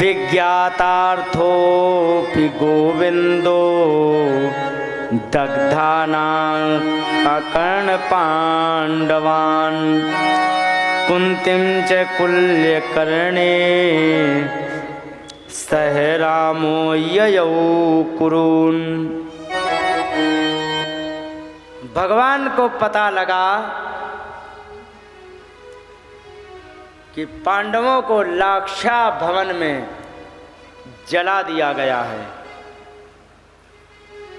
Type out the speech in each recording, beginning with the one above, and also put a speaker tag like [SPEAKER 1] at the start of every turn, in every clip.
[SPEAKER 1] विज्ञातार्थोऽपि गोविंदो दग्धानाकर्णपाण्डवान् कुन्तीं च कुल्यकर्णे सह रामो ययौ कुरून्। भगवान को पता लगा कि पांडवों को लाक्षा भवन में जला दिया गया है।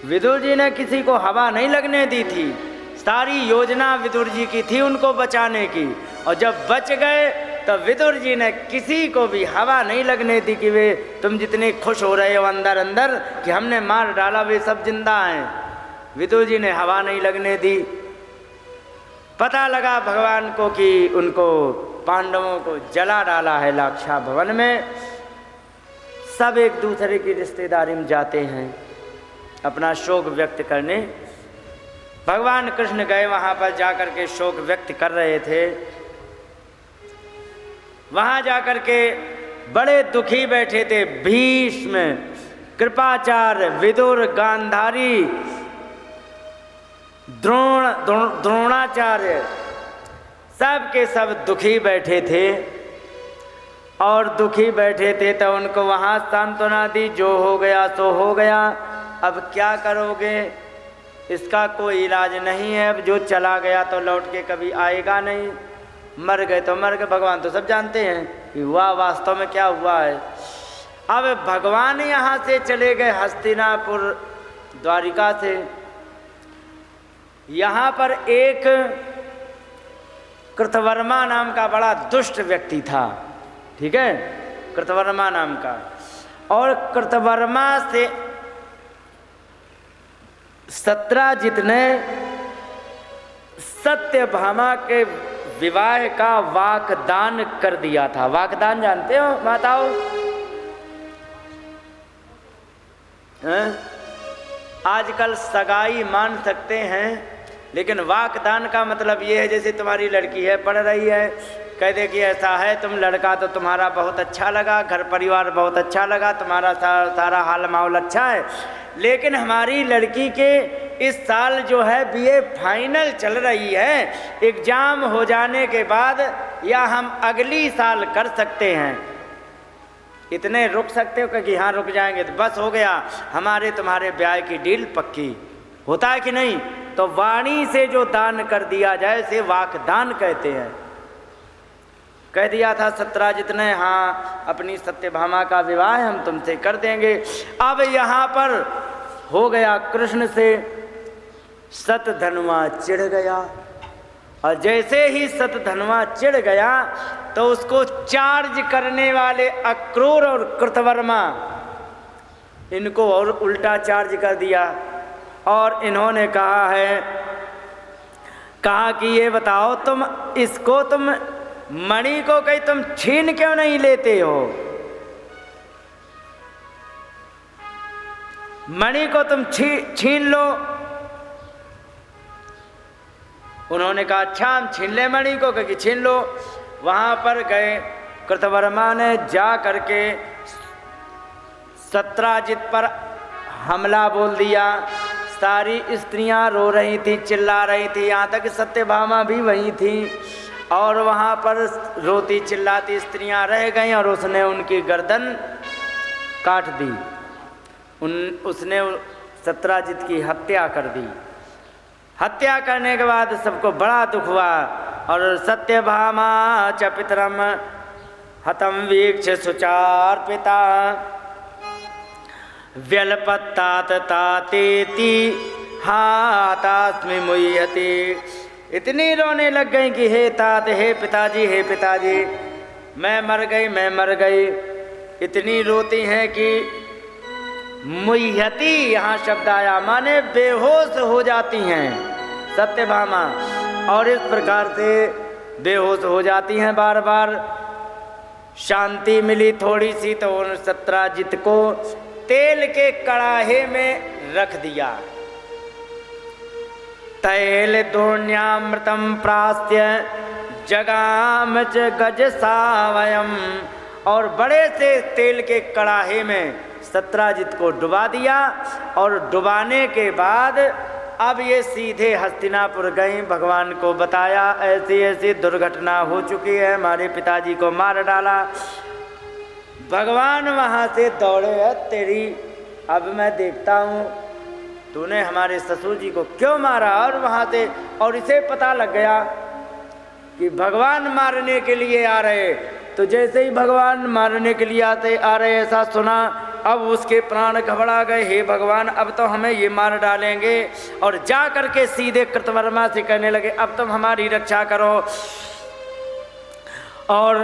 [SPEAKER 1] विदुर जी ने किसी को हवा नहीं लगने दी थी, सारी योजना विदुर जी की थी उनको बचाने की, और जब बच गए तो विदुर जी ने किसी को भी हवा नहीं लगने दी कि वे तुम जितने खुश हो रहे हो अंदर अंदर कि हमने मार डाला, वे सब जिंदा हैं। विदुर जी ने हवा नहीं लगने दी। पता लगा भगवान को कि उनको पांडवों को जला डाला है लाक्षा भवन में। सब एक दूसरे की रिश्तेदारी में जाते हैं अपना शोक व्यक्त करने। भगवान कृष्ण गए वहां पर, जाकर के शोक व्यक्त कर रहे थे। वहां जाकर के बड़े दुखी बैठे थे भीष्म, कृपाचार्य, विदुर, गांधारी, द्रोणाचार्य, सब के सब दुखी बैठे थे। और दुखी बैठे थे तो उनको वहाँ सांत्वना दी, जो हो गया सो हो गया, अब क्या करोगे, इसका कोई इलाज नहीं है, अब जो चला गया तो लौट के कभी आएगा नहीं, मर गए तो मर गए। भगवान तो सब जानते हैं कि हुआ वास्तव में क्या हुआ है। अब भगवान यहाँ से चले गए हस्तिनापुर द्वारिका से। यहाँ पर एक कृतवर्मा नाम का बड़ा दुष्ट व्यक्ति था, ठीक है, कृतवर्मा नाम का। और कृतवर्मा से सत्राजित ने सत्यभामा के विवाह का वाकदान कर दिया था। वाकदान जानते हो माताओं? आजकल सगाई मान सकते हैं, लेकिन वाकदान का मतलब ये है जैसे तुम्हारी लड़की है, पढ़ रही है, कह दे कि ऐसा है, तुम लड़का तो तुम्हारा बहुत अच्छा लगा, घर परिवार बहुत अच्छा लगा, तुम्हारा सारा हाल माहौल अच्छा है, लेकिन हमारी लड़की के इस साल जो है बीए फाइनल चल रही है, एग्जाम हो जाने के बाद या हम अगली साल कर सकते हैं, इतने रुक सकते हो? कि हाँ रुक जाएंगे तो बस हो गया, हमारे तुम्हारे ब्याह की डील पक्की। होता है कि नहीं? तो वाणी से जो दान कर दिया जाए उसे वाकदान कहते हैं। कह दिया था सत्राजित ने, हाँ अपनी सत्यभामा का विवाह हम तुमसे कर देंगे। अब यहाँ पर हो गया कृष्ण से सतधन्वा चिढ़ गया, और जैसे ही सतधन्वा चिढ़ गया तो उसको चार्ज करने वाले अक्रूर और कृतवर्मा, इनको और उल्टा चार्ज कर दिया। और इन्होंने कहा कि ये बताओ तुम इसको, तुम मणि को कहीं तुम छीन क्यों नहीं लेते हो? मणि को तुम छीन लो। उन्होंने कहा अच्छा हम छीन ले मणि को, क्योंकि छीन लो। वहां पर गए, कृतवर्मा ने जा करके सत्राजित पर हमला बोल दिया। सारी स्त्रियां रो रही थी, चिल्ला रही थी, यहाँ तक सत्यभामा भी वहीं थी, और वहाँ पर रोती चिल्लाती स्त्रियां रह गईं, और उसने उनकी गर्दन काट दी। उसने सत्राजित की हत्या कर दी। हत्या करने के बाद सबको बड़ा दुख हुआ, और सत्यभामा च पितरम हतम वीक्ष सुचार पिता व्यलपत्तात तातेति हातास्मि मुह्यति। इतनी रोने लग गई कि हे तात, हे पिताजी, हे पिताजी, मैं मर गई, मैं मर गई। इतनी रोती हैं कि मुह्यति यहाँ शब्द आया, माने बेहोश हो जाती हैं सत्यभामा, और इस प्रकार से बेहोश हो जाती हैं बार बार। शांति मिली थोड़ी सी तो उन सत्राजित को तेल के कड़ाहे में रख दिया। तैल दोण्यामृतम प्रास्य जगाम च गज सावयम और बड़े से तेल के कड़ाहे में सत्राजित को डुबा दिया। और डुबाने के बाद अब ये सीधे हस्तिनापुर गई, भगवान को बताया ऐसी ऐसी दुर्घटना हो चुकी है, हमारे पिताजी को मार डाला। भगवान वहाँ से दौड़े, तेरी अब मैं देखता हूँ तूने हमारे ससुर जी को क्यों मारा। और वहाँ से और इसे पता लग गया कि भगवान मारने के लिए आ रहे। तो जैसे ही भगवान मारने के लिए आ रहे ऐसा सुना, अब उसके प्राण घबरा गए, हे भगवान अब तो हमें ये मार डालेंगे। और जा करके सीधे कृतवर्मा से कहने लगे अब तुम हमारी रक्षा करो और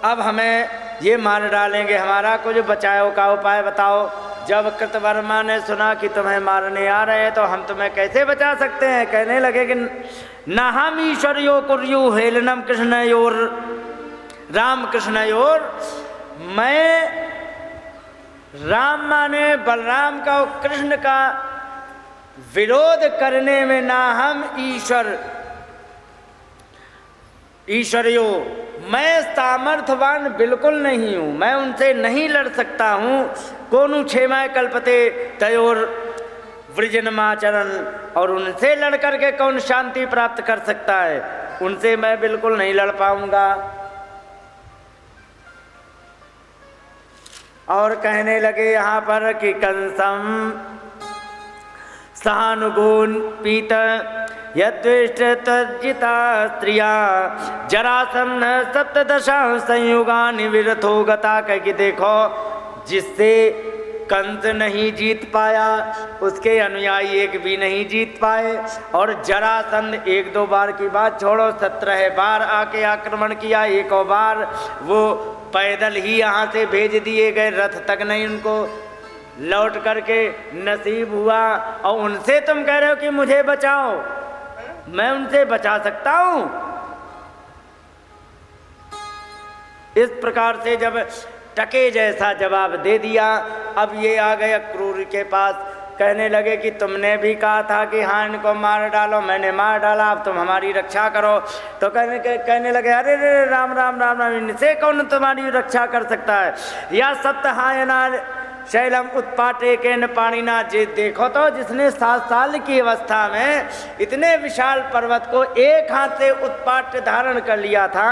[SPEAKER 1] अब हमें ये मार डालेंगे, हमारा कुछ बचाव का उपाय बताओ। जब कृतवर्मा ने सुना कि तुम्हें मारने आ रहे हैं तो हम तुम्हें कैसे बचा सकते हैं। कहने लगे कि न हम ईश्वरियो कुर्यु हेलनम कृष्णयोर राम कृष्णयोर, मैं राम माने बलराम का और कृष्ण का विरोध करने में ना हम ईश्वरियो, मैं सामर्थ्यवान बिल्कुल नहीं हूँ, मैं उनसे नहीं लड़ सकता हूँ। कोनु क्षेमाय कल्पते तयोर वृजनमाचरण, और उनसे लड़ करके कौन शांति प्राप्त कर सकता है, उनसे मैं बिल्कुल नहीं लड़ पाऊंगा। और कहने लगे यहाँ पर कि कंसम सहानुगुण पीत यद्वेष्ट तज्जिता स्त्रिया जरासन्न सप्तदशा संयुगानि विरथो गता। कह कि देखो जिससे कंस नहीं जीत पाया उसके अनुयायी एक भी नहीं जीत पाए। और जरासंध एक दो बार की बात छोड़ो, 17 बार आके आक्रमण किया, एक और बार वो पैदल ही यहाँ से भेज दिए गए, रथ तक नहीं उनको लौट करके नसीब हुआ। और उनसे तुम कह रहे हो कि मुझे बचाओ, मैं उनसे बचा सकता हूँ। इस प्रकार से जब टके जैसा जवाब दे दिया, अब ये आ गए अक्रूर के पास, कहने लगे कि तुमने भी कहा था कि हाँ इनको मार डालो, मैंने मार डाला, अब तुम हमारी रक्षा करो। तो कहने लगे अरे रे राम राम राम राम, इनसे कौन तुम्हारी रक्षा कर सकता है। या सप्तहायना शैलम उत्पाटे के न पाणिना, जे देखो तो जिसने 7 साल की अवस्था में इतने विशाल पर्वत को एक हाथ से उत्पाट धारण कर लिया था,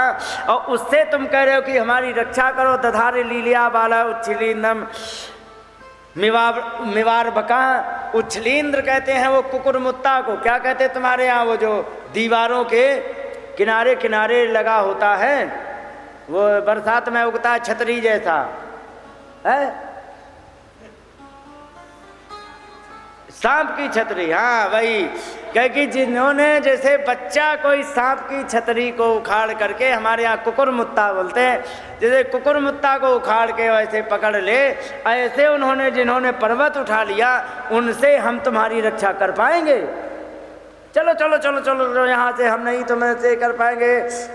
[SPEAKER 1] और उससे तुम कह रहे हो कि हमारी रक्षा करो। दधारे लीलिया बाला उच्छलिंदम मिवार बका, उच्छलिंद्र कहते हैं वो कुकुरमुत्ता को। क्या कहते हैं तुम्हारे यहाँ वो जो दीवारों के किनारे किनारे लगा होता है, वो बरसात में उगता है छतरी जैसा है, सांप की छतरी, हाँ वही। क्योंकि जिन्होंने जैसे बच्चा कोई सांप की छतरी को उखाड़ करके, हमारे यहाँ कुकुरमुत्ता बोलते हैं, जैसे कुकुरमुत्ता को उखाड़ के वैसे पकड़ ले, ऐसे उन्होंने जिन्होंने पर्वत उठा लिया उनसे हम तुम्हारी रक्षा कर पाएंगे। चलो चलो चलो चलो यहाँ से हम नहीं तुम्हें से कर पाएंगे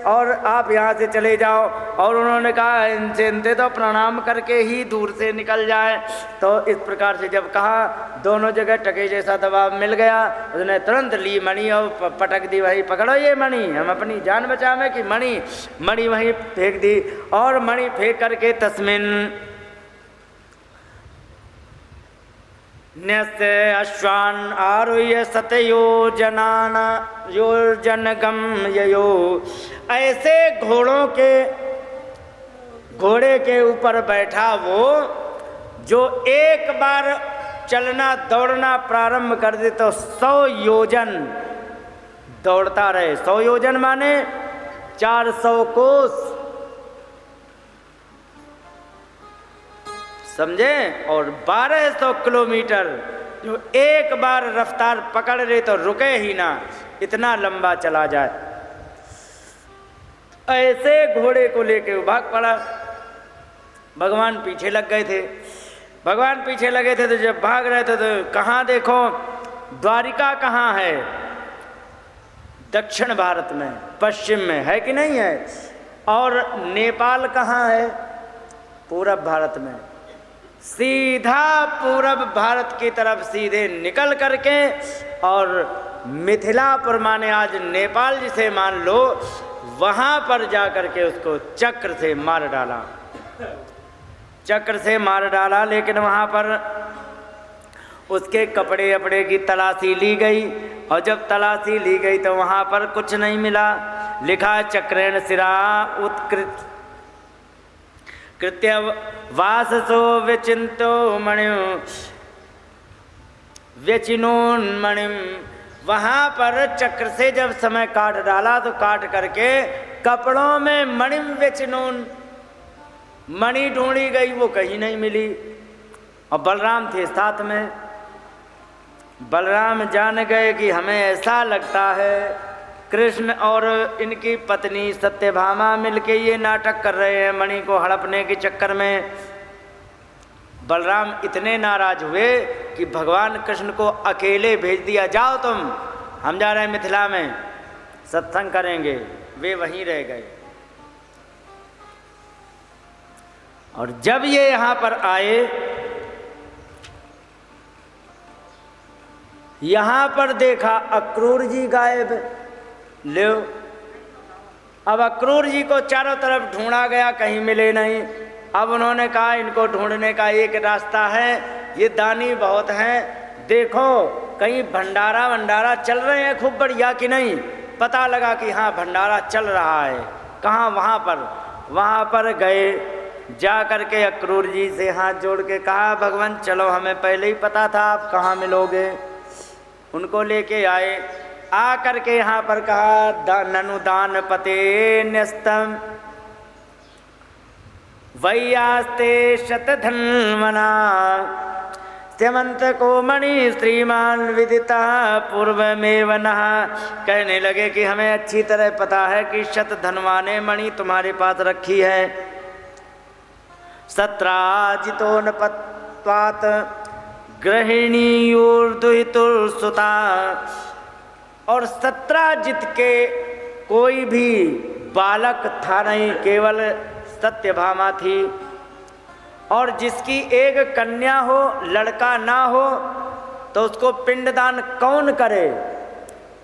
[SPEAKER 1] और आप यहाँ से चले जाओ। और उन्होंने कहा इनसे तो प्रणाम करके ही दूर से निकल जाए। तो इस प्रकार से जब कहा, दोनों जगह टके जैसा दबाव मिल गया, उसने तुरंत ली मणि और पटक दी, वही पकड़ो ये मणि, हम अपनी जान बचावे कि मणि वहीं फेंक दी। और मणि फेंक करके तस्मिन न्यस्य अश्वान आरुह्य सतयोजनान योजनगम ययो, ऐसे घोड़े के ऊपर बैठा वो जो एक बार चलना दौड़ना प्रारंभ कर दे तो 100 योजन दौड़ता रहे। 100 योजन माने 400 कोस, समझे। और 1200 किलोमीटर जो एक बार रफ्तार पकड़ ले तो रुके ही ना, इतना लंबा चला जाए। ऐसे घोड़े को लेके भाग पड़ा। भगवान पीछे लग गए थे। भगवान पीछे लगे थे तो जब भाग रहे थे तो कहाँ देखो, द्वारिका कहाँ है, दक्षिण भारत में, पश्चिम में है कि नहीं है। और नेपाल कहाँ है, पूरब भारत में। सीधा पूरब भारत की तरफ सीधे निकल करके और मिथिलापुर माने आज नेपाल जिसे मान लो, वहाँ पर जा करके उसको चक्र से मार डाला। चक्र से मार डाला, लेकिन वहाँ पर उसके कपड़े अपड़े की तलाशी ली गई, और जब तलाशी ली गई तो वहाँ पर कुछ नहीं मिला। लिखा चक्रेण सिरा उत्कृत कृत्य वाससो व्यचिंतो मणिम व्यचिनोन्मणिम। वहाँ पर चक्र से जब समय काट डाला तो काट करके कपड़ों में मणिम व्यचिनोन मणि ढूंढी गई, वो कहीं नहीं मिली। और बलराम थे साथ में। बलराम जान गए कि हमें ऐसा लगता है कृष्ण और इनकी पत्नी सत्यभामा मिलके ये नाटक कर रहे हैं मणि को हड़पने के चक्कर में। बलराम इतने नाराज हुए कि भगवान कृष्ण को अकेले भेज दिया, जाओ तुम, हम जा रहे हैं मिथिला में सत्संग करेंगे। वे वहीं रह गए। और जब ये यहाँ पर आए, यहाँ पर देखा अक्रूर जी गायब। ले अब अक्रूर जी को चारों तरफ ढूंढा गया, कहीं मिले नहीं। अब उन्होंने कहा इनको ढूंढने का एक रास्ता है, ये दानी बहुत हैं, देखो कहीं भंडारा वंडारा चल रहे हैं खूब बढ़िया कि नहीं। पता लगा कि हाँ भंडारा चल रहा है। कहाँ? वहाँ पर गए। जा करके अक्रूर जी से हाथ जोड़ के कहा भगवान चलो, हमें पहले ही पता था आप कहाँ मिलोगे। उनको लेके आए। आ करके यहाँ पर कहा ननु दान पते न्यस्तम वैयास्ते शतधन्वना स्यमंत को मणि श्रीमान विदिता पूर्वमेव नः। कहने लगे कि हमें अच्छी तरह पता है कि शतधन्वा ने मणि तुम्हारे पास रखी है। सत्राजितो न पत्वात गृहिणीयुर्दुहितुर्सुता। और सत्राजित के कोई भी बालक था नहीं, केवल सत्यभामा थी। और जिसकी एक कन्या हो, लड़का ना हो, तो उसको पिंडदान कौन करे?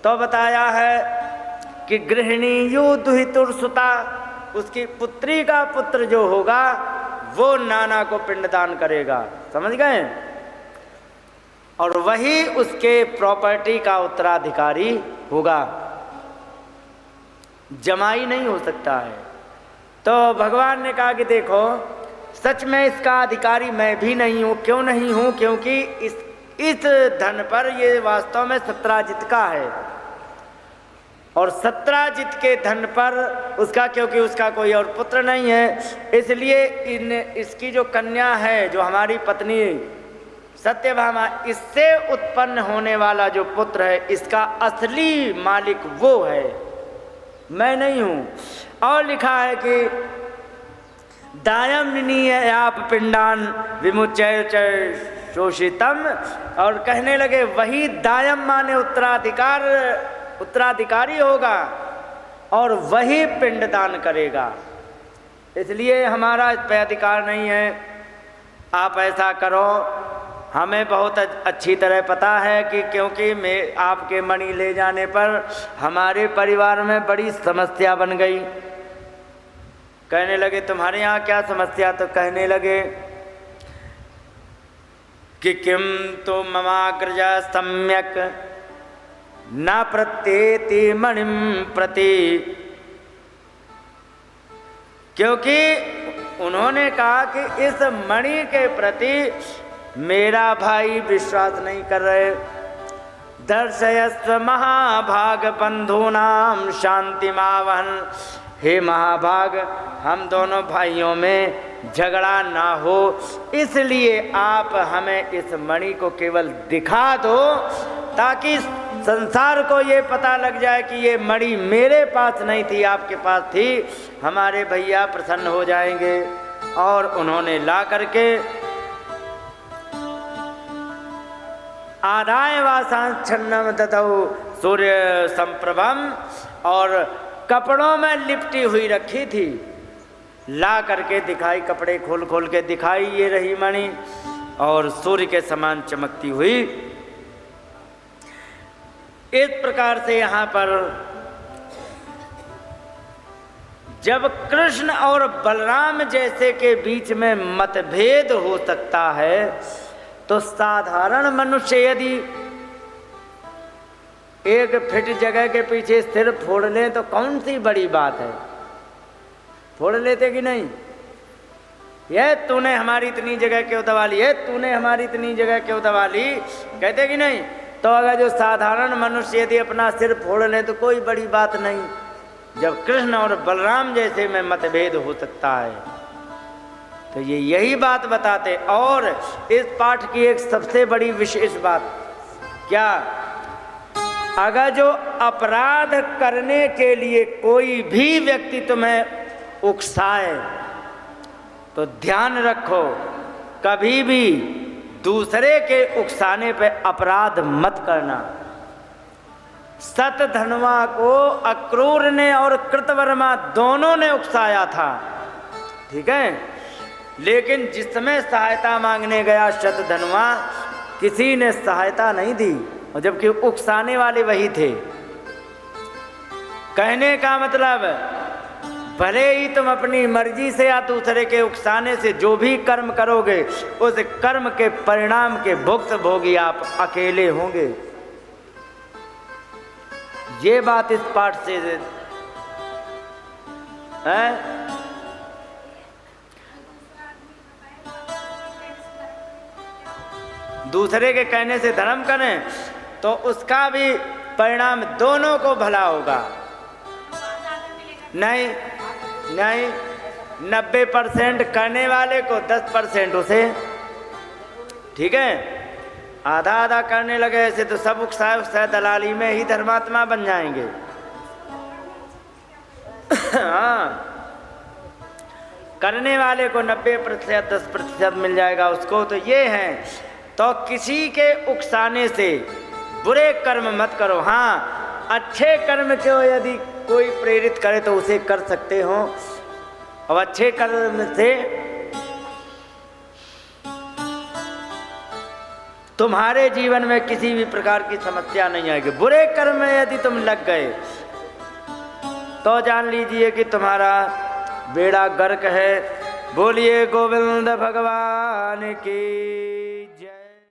[SPEAKER 1] तो बताया है कि गृहिणीयु दुहितुर्सुता, उसकी पुत्री का पुत्र जो होगा वो नाना को पिंडदान करेगा। समझ गए? और वही उसके प्रॉपर्टी का उत्तराधिकारी होगा, जमाई नहीं हो सकता है। तो भगवान ने कहा कि देखो सच में इसका अधिकारी मैं भी नहीं हूँ। क्यों नहीं हूँ? क्योंकि इस धन पर ये वास्तव में सत्राजित का है, और सत्राजित के धन पर उसका, क्योंकि उसका कोई और पुत्र नहीं है, इसलिए इसकी जो कन्या है, जो हमारी पत्नी सत्यभामा, इससे उत्पन्न होने वाला जो पुत्र है, इसका असली मालिक वो है, मैं नहीं हूँ। और लिखा है कि दायम आप पिंडान विमुच्य शोषितम। और कहने लगे वही दायम माने उत्तराधिकारी होगा और वही पिंडदान करेगा। इसलिए हमारा इस पर अधिकार नहीं है। आप ऐसा करो, हमें बहुत अच्छी तरह पता है कि क्योंकि मैं आपके मणि ले जाने पर हमारे परिवार में बड़ी समस्या बन गई। कहने लगे तुम्हारे यहाँ क्या समस्या? तो कहने लगे कि किम तो ममाग्रजा सम्यक न प्रत्येति मणिम प्रति। क्योंकि उन्होंने कहा कि इस मणि के प्रति मेरा भाई विश्वास नहीं कर रहे। दर्शयस्व महाभाग बंधूनाम शांतिमावहन। हे महाभाग, हम दोनों भाइयों में झगड़ा ना हो, इसलिए आप हमें इस मणि को केवल दिखा दो, ताकि संसार को ये पता लग जाए कि ये मणि मेरे पास नहीं थी, आपके पास थी। हमारे भैया प्रसन्न हो जाएंगे। और उन्होंने ला करके आदाय वासांच्छन्नम ददौ सूर्य संप्रभम, और कपड़ों में लिपटी हुई रखी थी, ला करके दिखाई, कपड़े खोल खोल के दिखाई, ये रही मणि, और सूर्य के समान चमकती हुई। इस प्रकार से यहाँ पर जब कृष्ण और बलराम जैसे के बीच में मतभेद हो सकता है, तो साधारण मनुष्य यदि एक फिट जगह के पीछे सिर फोड़ ले तो कौन सी बड़ी बात है? फोड़ लेते कि नहीं? ये तूने हमारी इतनी जगह क्यों दबा ली, है तूने हमारी इतनी जगह क्यों दबा ली, कहते कि नहीं? तो अगर जो साधारण मनुष्य यदि अपना सिर फोड़ ले तो कोई बड़ी बात नहीं। जब कृष्ण और बलराम जैसे में मतभेद हो सकता है, तो ये यही बात बताते। और इस पाठ की एक सबसे बड़ी विशेष बात क्या, अगर जो अपराध करने के लिए कोई भी व्यक्ति तुम्हें उकसाए तो ध्यान रखो, कभी भी दूसरे के उकसाने पे अपराध मत करना। शतधन्वा को अक्रूर ने और कृतवर्मा दोनों ने उकसाया था, ठीक है, लेकिन जिस समय सहायता मांगने गया शतधन्वा, किसी ने सहायता नहीं दी, और जबकि उकसाने वाले वही थे। कहने का मतलब, भले ही तुम अपनी मर्जी से या दूसरे के उकसाने से जो भी कर्म करोगे, उस कर्म के परिणाम के भुक्त भोगी आप अकेले होंगे। ये बात इस पाठ से है। दूसरे के कहने से धर्म करें तो उसका भी परिणाम दोनों को भला होगा। नहीं नहीं, 90% करने वाले को 10% उसे, ठीक है। आधा आधा करने लगे ऐसे तो सब उकसाए दलाली में ही धर्मात्मा बन जाएंगे। हाँ, करने वाले को 90% 10% मिल जाएगा उसको। तो ये है, तो किसी के उकसाने से बुरे कर्म मत करो। हाँ, अच्छे कर्म को यदि कोई प्रेरित करे तो उसे कर सकते हो, और अच्छे कर्म से तुम्हारे जीवन में किसी भी प्रकार की समस्या नहीं आएगी। बुरे कर्म में यदि तुम लग गए तो जान लीजिए कि तुम्हारा बेड़ा गर्क है। बोलिए गोविंद भगवान की।